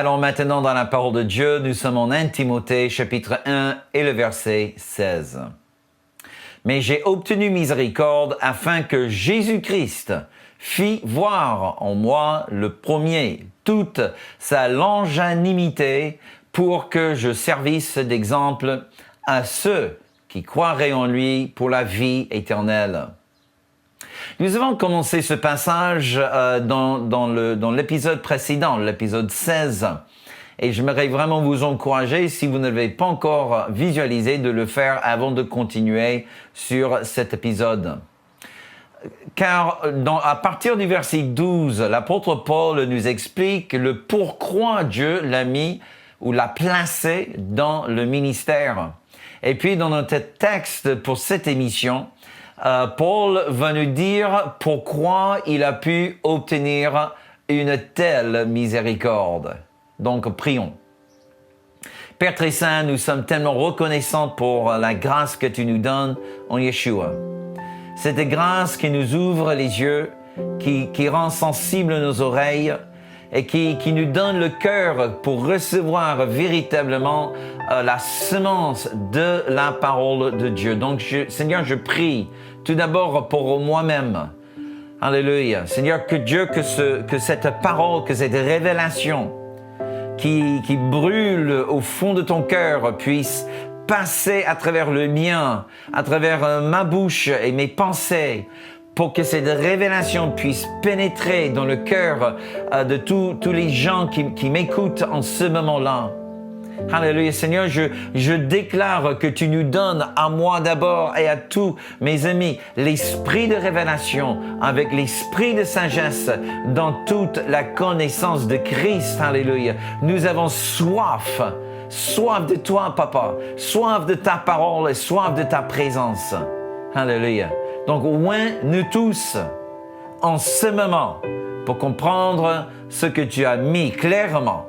Allons maintenant dans la parole de Dieu. Nous sommes en 1 Timothée, chapitre 1 et le verset 16. Mais j'ai obtenu miséricorde afin que Jésus-Christ fit voir en moi le premier toute sa longanimité pour que je servisse d'exemple à ceux qui croiraient en lui pour la vie éternelle. Nous avons commencé ce passage dans l'épisode précédent, l'épisode 16. Et j'aimerais vraiment vous encourager, si vous ne l'avez pas encore visualisé, de le faire avant de continuer sur cet épisode. Car à partir du verset 12, l'apôtre Paul nous explique le pourquoi Dieu l'a mis ou l'a placé dans le ministère. Et puis dans notre texte pour cette émission, Paul va nous dire pourquoi il a pu obtenir une telle miséricorde. Donc, prions. Père très saint, nous sommes tellement reconnaissants pour la grâce que tu nous donnes en Yeshua. Cette grâce qui nous ouvre les yeux, qui rend sensibles nos oreilles et qui nous donne le cœur pour recevoir véritablement la semence de la parole de Dieu. Donc, Seigneur, je prie tout d'abord pour moi-même. Alléluia. Seigneur, que cette parole, que cette révélation qui brûle au fond de ton cœur puisse passer à travers le mien, à travers ma bouche et mes pensées, pour que cette révélation puisse pénétrer dans le cœur de tous les gens qui m'écoutent en ce moment-là. Alléluia, Seigneur, je déclare que tu nous donnes à moi d'abord et à tous mes amis l'esprit de révélation avec l'esprit de sagesse dans toute la connaissance de Christ. Alléluia. Nous avons soif de toi, Papa, soif de ta parole et soif de ta présence. Alléluia. Donc, oins-nous tous en ce moment pour comprendre ce que tu as mis clairement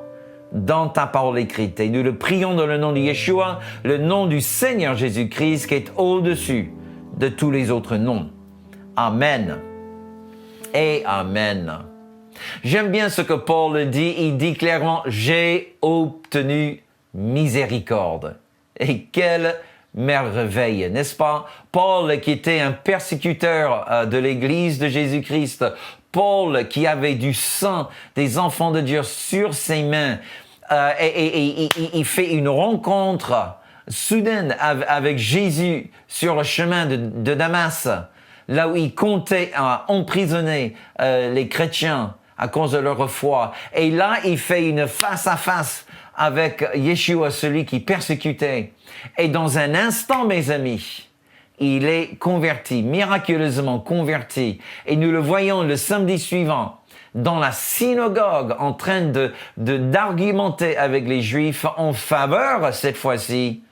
dans ta parole écrite. Et nous le prions dans le nom de Yeshua, le nom du Seigneur Jésus-Christ qui est au-dessus de tous les autres noms. Amen. Et Amen. J'aime bien ce que Paul dit. Il dit clairement, j'ai obtenu miséricorde. Et quelle merveille, n'est-ce pas? Paul qui était un persécuteur de l'Église de Jésus-Christ, Paul qui avait du sang des enfants de Dieu sur ses mains, et il fait une rencontre soudaine avec Jésus sur le chemin de Damas, là où il comptait emprisonner les chrétiens à cause de leur foi. Et là, il fait une face-à-face avec Yeshua, celui qui persécutait. Et dans un instant, mes amis, il est converti, miraculeusement converti. Et nous le voyons le samedi suivant dans la synagogue en train d'argumenter avec les Juifs en faveur, cette fois-ci,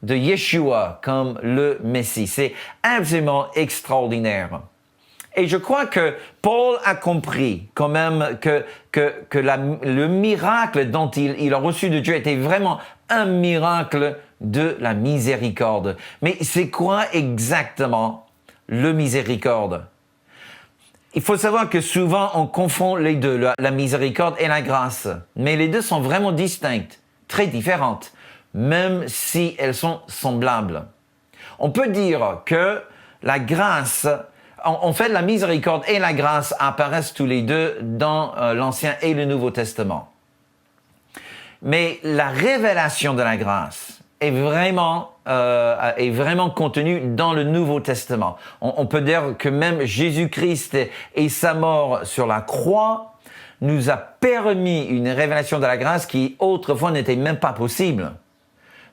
de Yeshua comme le Messie. C'est absolument extraordinaire. Et je crois que Paul a compris quand même que le miracle dont il a reçu de Dieu était vraiment un miracle de la miséricorde. Mais c'est quoi exactement le miséricorde? Il faut savoir que souvent on confond les deux, la miséricorde et la grâce. Mais les deux sont vraiment distinctes, très différentes, même si elles sont semblables. On peut dire que la grâce, en fait la miséricorde et la grâce apparaissent tous les deux dans l'Ancien et le Nouveau Testament. Mais la révélation de la grâce est vraiment contenue dans le Nouveau Testament. On peut dire que même Jésus-Christ et sa mort sur la croix nous a permis une révélation de la grâce qui autrefois n'était même pas possible.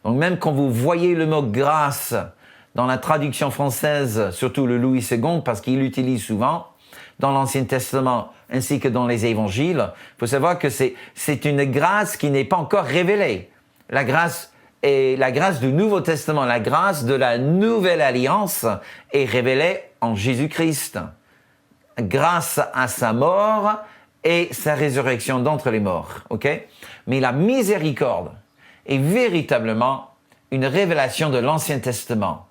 Donc même quand vous voyez le mot grâce dans la traduction française, surtout le Louis II, parce qu'il l'utilise souvent, dans l'Ancien Testament ainsi que dans les Évangiles, il faut savoir que c'est une grâce qui n'est pas encore révélée. La grâce du Nouveau Testament, la grâce de la Nouvelle Alliance est révélée en Jésus-Christ, grâce à sa mort et sa résurrection d'entre les morts. Okay? Mais la miséricorde est véritablement une révélation de l'Ancien Testament.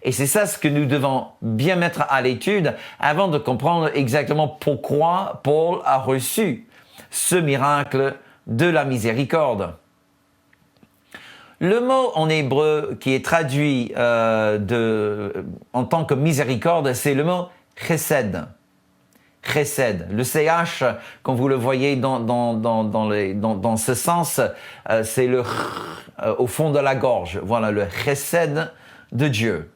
Et c'est ça ce que nous devons bien mettre à l'étude avant de comprendre exactement pourquoi Paul a reçu ce miracle de la miséricorde. Le mot en hébreu qui est traduit en tant que miséricorde, c'est le mot chesed. Chesed. Le CH, quand vous le voyez dans ce sens, c'est le au fond de la gorge. Voilà, le chesed de Dieu.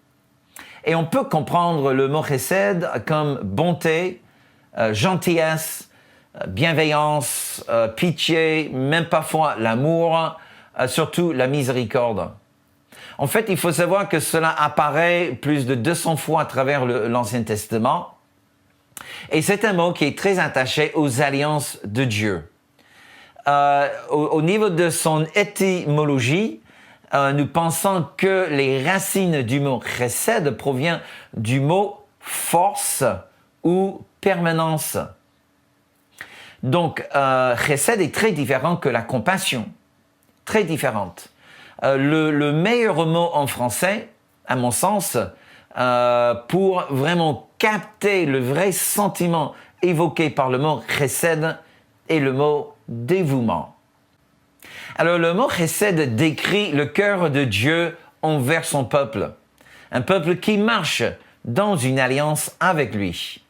Et on peut comprendre le mot chesed comme bonté, gentillesse, bienveillance, pitié, même parfois l'amour, surtout la miséricorde. En fait, il faut savoir que cela apparaît plus de 200 fois à travers l'Ancien Testament. Et c'est un mot qui est très attaché aux alliances de Dieu. Au niveau de son étymologie, nous pensons que les racines du mot chesed proviennent du mot force ou permanence. Donc, chesed est très différent que la compassion. Très différente. Le meilleur mot en français, à mon sens, pour vraiment capter le vrai sentiment évoqué par le mot chesed est le mot dévouement. Alors le mot chesed décrit le cœur de Dieu envers son peuple, un peuple qui marche dans une alliance avec lui.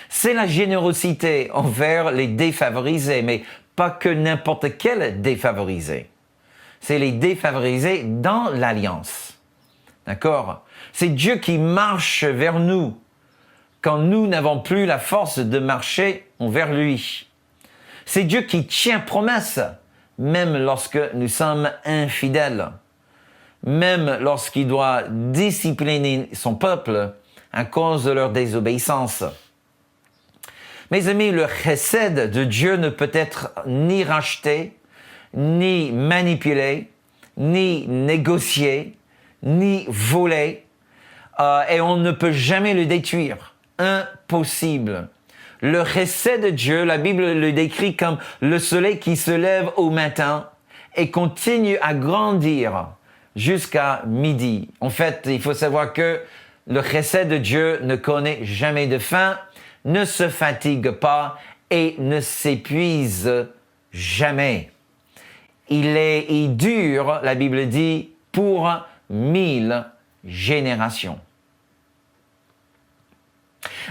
C'est la générosité envers les défavorisés, mais pas que n'importe quel défavorisé. C'est les défavorisés dans l'alliance. D'accord? C'est Dieu qui marche vers nous quand nous n'avons plus la force de marcher envers lui. C'est Dieu qui tient promesse, même lorsque nous sommes infidèles. Même lorsqu'il doit discipliner son peuple à cause de leur désobéissance. Mes amis, le chesed de Dieu ne peut être ni racheté, ni manipulé, ni négocié, ni volé, et on ne peut jamais le détruire. Impossible. Le chesed de Dieu, la Bible le décrit comme le soleil qui se lève au matin et continue à grandir jusqu'à midi. En fait, il faut savoir que le chesed de Dieu ne connaît jamais de fin, ne se fatigue pas et ne s'épuise jamais. Il dure, la Bible dit, pour 1000 générations.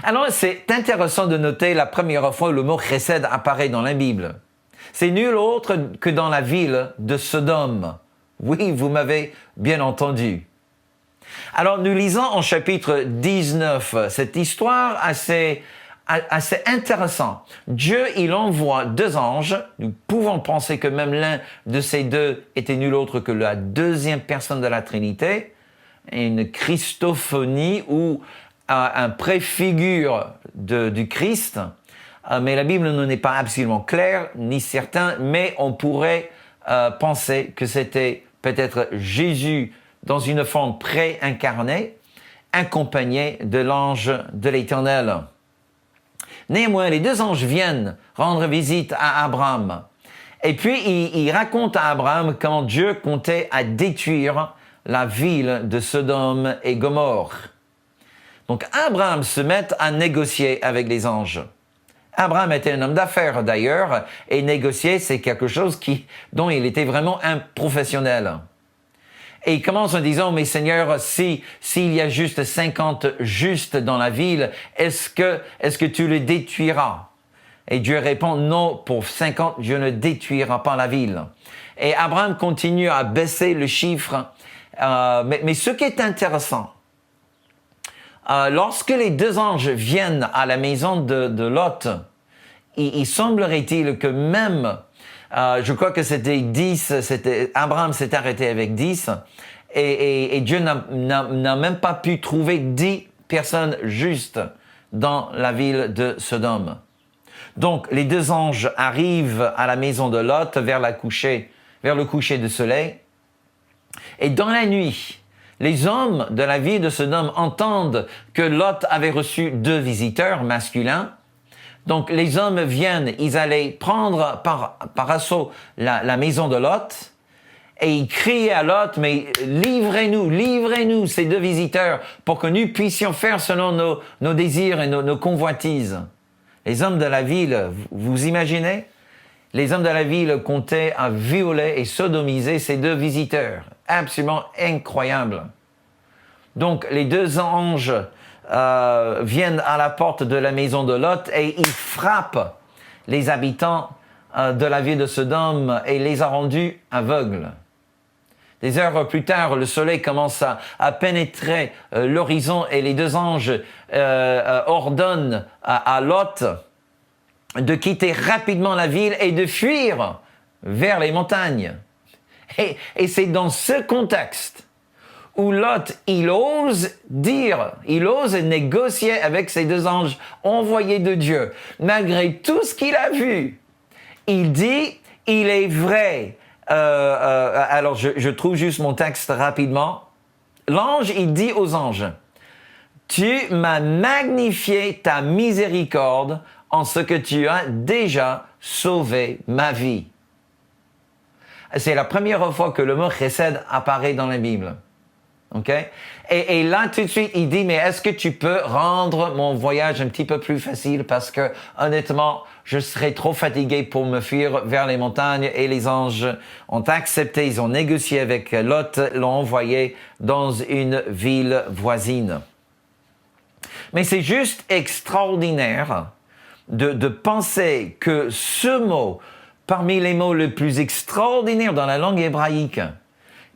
Alors, c'est intéressant de noter la première fois où le mot chesed apparaît dans la Bible. C'est nul autre que dans la ville de Sodome. Oui, vous m'avez bien entendu. Alors, nous lisons en chapitre 19 cette histoire assez intéressante. Dieu, il envoie 2 anges. Nous pouvons penser que même l'un de ces 2 était nul autre que la deuxième personne de la Trinité, une Christophonie ou un préfigure du Christ, mais la Bible n'en est pas absolument claire ni certain, mais on pourrait penser que c'était peut-être Jésus dans une forme pré-incarnée, accompagné de l'ange de l'Éternel. Néanmoins, les 2 anges viennent rendre visite à Abraham. Et puis, ils racontent à Abraham quand Dieu comptait à détruire la ville de Sodome et Gomorrhe. Donc, Abraham se met à négocier avec les anges. Abraham était un homme d'affaires d'ailleurs, et négocier, c'est quelque chose dont il était vraiment un professionnel. Et il commence en disant, mais Seigneur, s'il y a juste 50 justes dans la ville, est-ce que tu le détruiras? Et Dieu répond, non, pour 50, je ne détruirai pas la ville. Et Abraham continue à baisser le chiffre. Mais ce qui est intéressant, lorsque les 2 anges viennent à la maison de Lot, il semblerait-il que même, je crois que c'était 10, Abraham s'est arrêté avec 10, et Dieu n'a même pas pu trouver 10 personnes justes dans la ville de Sodome. Donc, les 2 anges arrivent à la maison de Lot vers le coucher de soleil, et dans la nuit, les hommes de la ville de Sodome entendent que Lot avait reçu 2 visiteurs masculins. Donc, les hommes viennent, ils allaient prendre par assaut la maison de Lot et ils crient à Lot, mais livrez-nous ces 2 visiteurs pour que nous puissions faire selon nos désirs et nos convoitises. Les hommes de la ville, vous imaginez? Les hommes de la ville comptaient à violer et sodomiser ces deux visiteurs. Absolument incroyable. Donc, les deux anges viennent à la porte de la maison de Lot et ils frappent les habitants de la ville de Sodome et les a rendus aveugles. Des heures plus tard, le soleil commence à pénétrer l'horizon et les deux anges ordonnent à Lot de quitter rapidement la ville et de fuir vers les montagnes. Et c'est dans ce contexte où Lot, il ose négocier avec ces deux anges envoyés de Dieu. Malgré tout ce qu'il a vu, il dit, il est vrai. Alors, je trouve juste mon texte rapidement. L'ange, il dit aux anges, « Tu m'as magnifié ta miséricorde en ce que tu as déjà sauvé ma vie. » C'est la première fois que le mot « chesed » apparaît dans la Bible. Okay? Et là, tout de suite, il dit, mais est-ce que tu peux rendre mon voyage un petit peu plus facile parce que, honnêtement, je serais trop fatigué pour me fuir vers les montagnes. Et les anges ont accepté, ils ont négocié avec Lot, l'ont envoyé dans une ville voisine. Mais c'est juste extraordinaire de penser que ce mot, parmi les mots les plus extraordinaires dans la langue hébraïque,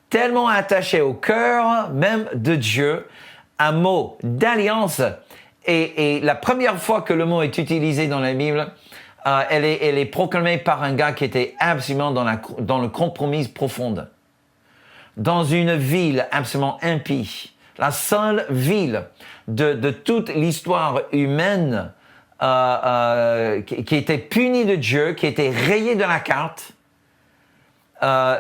tellement attaché au cœur même de Dieu, un mot d'alliance. Et la première fois que le mot est utilisé dans la Bible, elle est proclamée par un gars qui était absolument dans le compromis profonde. Dans une ville absolument impie, la seule ville de toute l'histoire humaine qui était punie de Dieu, qui était rayée de la carte,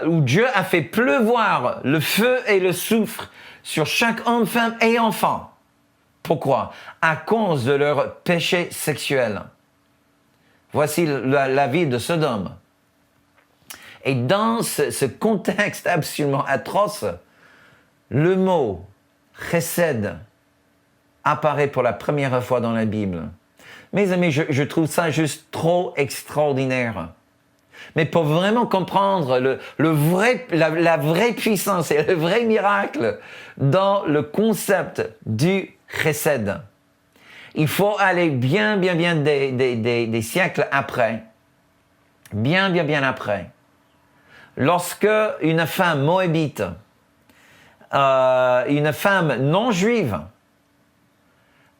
où Dieu a fait pleuvoir le feu et le soufre sur chaque homme, femme et enfant. Pourquoi? À cause de leur péché sexuel. Voici la ville de Sodome. Et dans ce contexte absolument atroce, le mot « chesed » apparaît pour la première fois dans la Bible. Mes amis, je trouve ça juste trop extraordinaire. Mais pour vraiment comprendre la vraie puissance et le vrai miracle dans le concept du chesed, il faut aller bien des siècles après, bien après, lorsque une femme moabite, une femme non juive,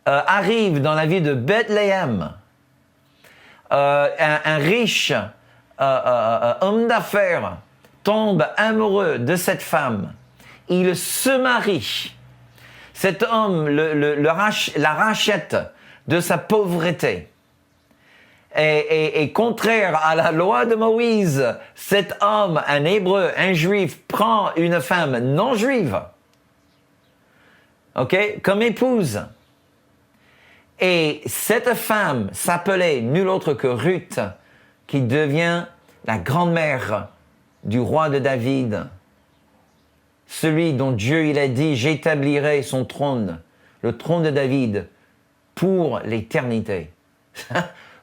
arrive dans la ville de Bethléem, un riche homme d'affaires tombe amoureux de cette femme, il se marie. Cet homme la rachète de sa pauvreté. Et contraire à la loi de Moïse, cet homme, un hébreu, un juif, prend une femme non juive, comme épouse. Et cette femme s'appelait nulle autre que Ruth, qui devient la grand-mère du roi de David, celui dont Dieu il a dit « J'établirai son trône, le trône de David, pour l'éternité ».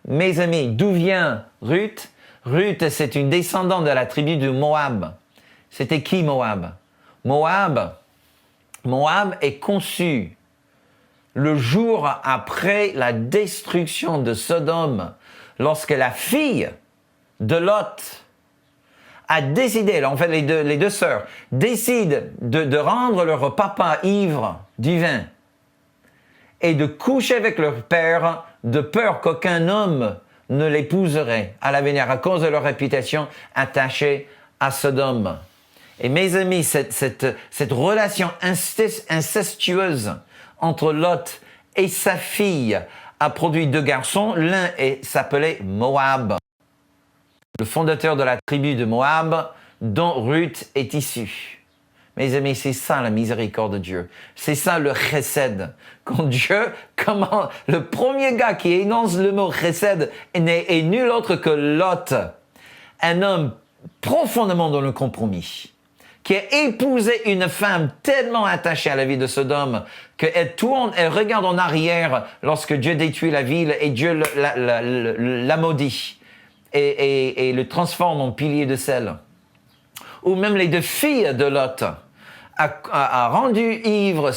Mes amis, d'où vient Ruth? Ruth, c'est une descendante de la tribu de Moab. C'était qui Moab? Moab est conçu le jour après la destruction de Sodome, lorsque la fille de Lot a décidé, en fait les deux sœurs, décident de rendre leur papa ivre du vin et de coucher avec leur père de peur qu'aucun homme ne l'épouserait à l'avenir à cause de leur réputation attachée à Sodome. Et mes amis, cette relation incestueuse entre Lot et sa fille a produit deux garçons. L'un s'appelait Moab, le fondateur de la tribu de Moab, dont Ruth est issue. Mes amis, c'est ça la miséricorde de Dieu. C'est ça le chesed. Quand Dieu, le premier gars qui énonce le mot chesed est nul autre que Lot, un homme profondément dans le compromis, qui a épousé une femme tellement attachée à la vie de Sodome qu'elle tourne, elle regarde en arrière lorsque Dieu détruit la ville et Dieu la maudit. et le transforme en pilier de sel. Ou même les 2 filles de Lot a rendu ivre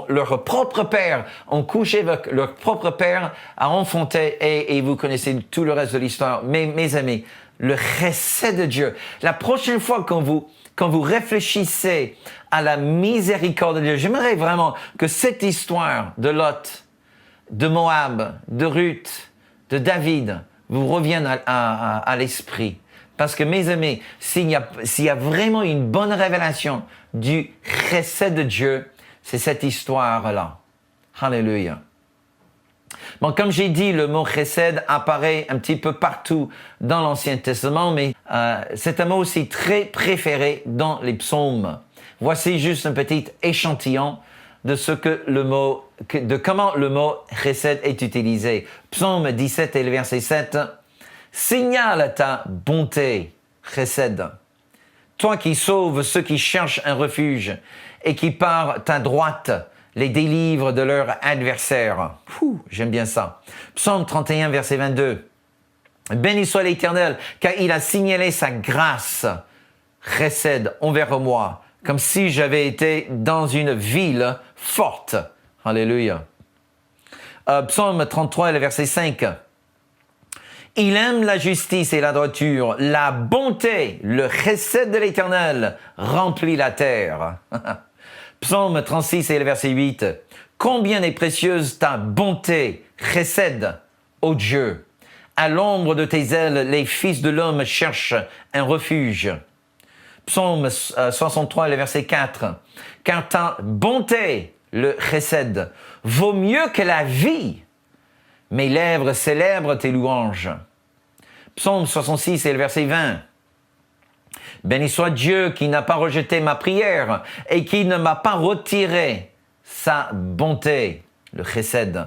leur propre père, ont couché avec leur propre père, a enfanté, et vous connaissez tout le reste de l'histoire. Mais mes amis, le chesed de Dieu, la prochaine fois quand vous réfléchissez à la miséricorde de Dieu, j'aimerais vraiment que cette histoire de Lot, de Moab, de Ruth, de David, vous revienne à l'esprit. Parce que mes amis, s'il y a vraiment une bonne révélation du chesed de Dieu, c'est cette histoire-là. Alléluia. Bon, comme j'ai dit, le mot chesed apparaît un petit peu partout dans l'Ancien Testament, mais c'est un mot aussi très préféré dans les psaumes. Voici juste un petit échantillon de comment le mot chesed est utilisé. Psaume 17 et le verset 7. Signale ta bonté, chesed. Toi qui sauves ceux qui cherchent un refuge et qui par ta droite les délivres de leurs adversaires. J'aime bien ça. Psaume 31, verset 22. Béni soit l'Éternel, car il a signalé sa grâce, chesed, envers moi, comme si j'avais été dans une ville forte. Alléluia. Psaume 33, le verset 5. Il aime la justice et la droiture, la bonté, le chesed de l'Éternel remplit la terre. Psaume 36 et le verset 8. Combien est précieuse ta bonté, chesed, ô Dieu. À l'ombre de tes ailes, les fils de l'homme cherchent un refuge. Psaume 63 et le verset 4. Car ta bonté, le chesed, vaut mieux que la vie. Mes lèvres célèbrent tes louanges. Psaume 66 et le verset 20. Béni soit Dieu qui n'a pas rejeté ma prière et qui ne m'a pas retiré sa bonté, le chesed.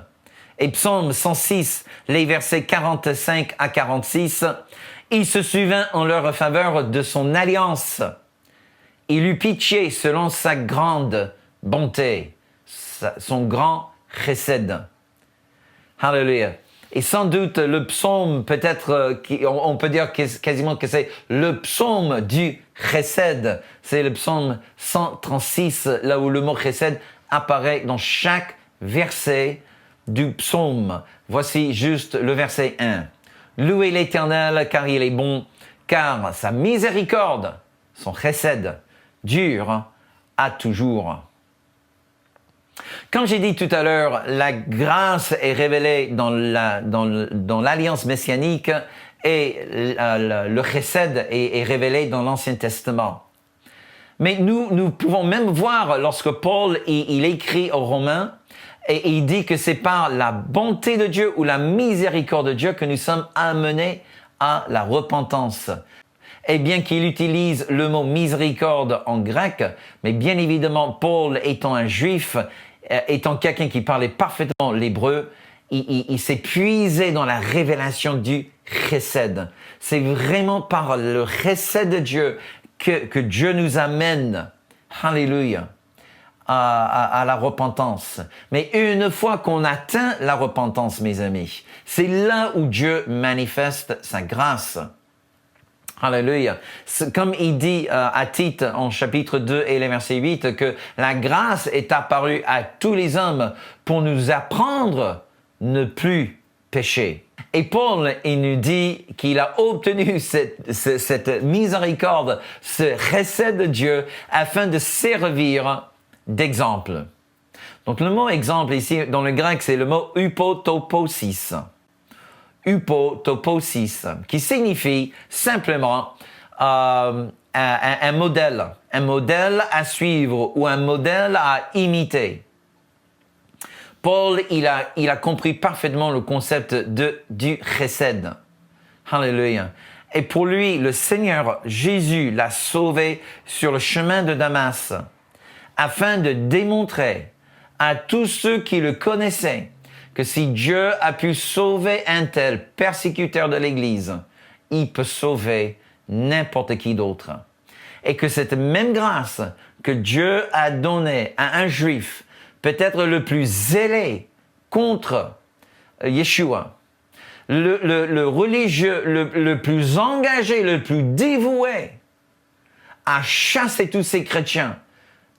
Et Psaume 106, les versets 45 à 46. Il se souvint en leur faveur de son alliance. Il eut pitié selon sa grande bonté, son grand chesed. Alléluia. Et sans doute le psaume, peut-être, on peut dire quasiment que c'est le psaume du chesed. C'est le psaume 136, là où le mot chesed apparaît dans chaque verset du psaume. Voici juste le verset 1. Louez l'Éternel car il est bon, car sa miséricorde, son chesed, dure à toujours. Comme j'ai dit tout à l'heure, la grâce est révélée dans l'alliance messianique et le chesed est révélé dans l'Ancien Testament. Mais nous pouvons même voir lorsque Paul il écrit aux Romains et il dit que c'est par la bonté de Dieu ou la miséricorde de Dieu que nous sommes amenés à la repentance. Et bien qu'il utilise le mot miséricorde en grec, mais bien évidemment, Paul étant un juif, étant quelqu'un qui parlait parfaitement l'hébreu, il s'est puisé dans la révélation du chesed. C'est vraiment par le chesed de Dieu que Dieu nous amène, alléluia, à la repentance. Mais une fois qu'on atteint la repentance, mes amis, c'est là où Dieu manifeste sa grâce. Alléluia. Comme il dit à Tite en chapitre 2 et le verset 8 que la grâce est apparue à tous les hommes pour nous apprendre ne plus pécher. Et Paul, il nous dit qu'il a obtenu cette miséricorde, ce chesed de Dieu afin de servir d'exemple. Donc le mot exemple ici dans le grec, c'est le mot upotoposis. Upotoposis, qui signifie simplement un modèle à suivre ou un modèle à imiter. Paul, il a compris parfaitement le concept du chesed. Alléluia. Et pour lui, le Seigneur Jésus l'a sauvé sur le chemin de Damas afin de démontrer à tous ceux qui le connaissaient que si Dieu a pu sauver un tel persécuteur de l'Église, il peut sauver n'importe qui d'autre. Et que cette même grâce que Dieu a donnée à un juif, peut-être le plus zélé contre Yeshua, le religieux le plus engagé, le plus dévoué, a chassé tous ces chrétiens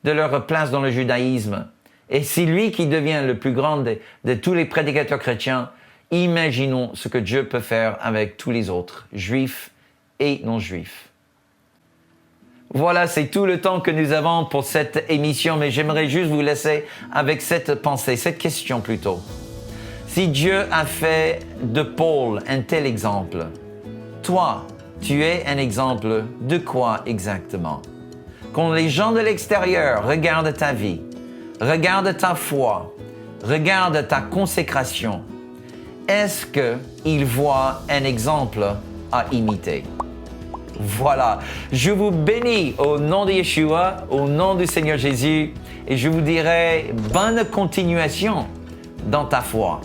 de leur place dans le judaïsme. Et c'est lui qui devient le plus grand de tous les prédicateurs chrétiens. Imaginons ce que Dieu peut faire avec tous les autres, juifs et non-juifs. Voilà, c'est tout le temps que nous avons pour cette émission, mais j'aimerais juste vous laisser avec cette pensée, cette question plutôt. Si Dieu a fait de Paul un tel exemple, toi, tu es un exemple de quoi exactement? Quand les gens de l'extérieur regardent ta vie, regardent ta foi, regardent ta consécration, est-ce qu'ils voient un exemple à imiter? Voilà, je vous bénis au nom de Yeshua, au nom du Seigneur Jésus, et je vous dirai bonne continuation dans ta foi.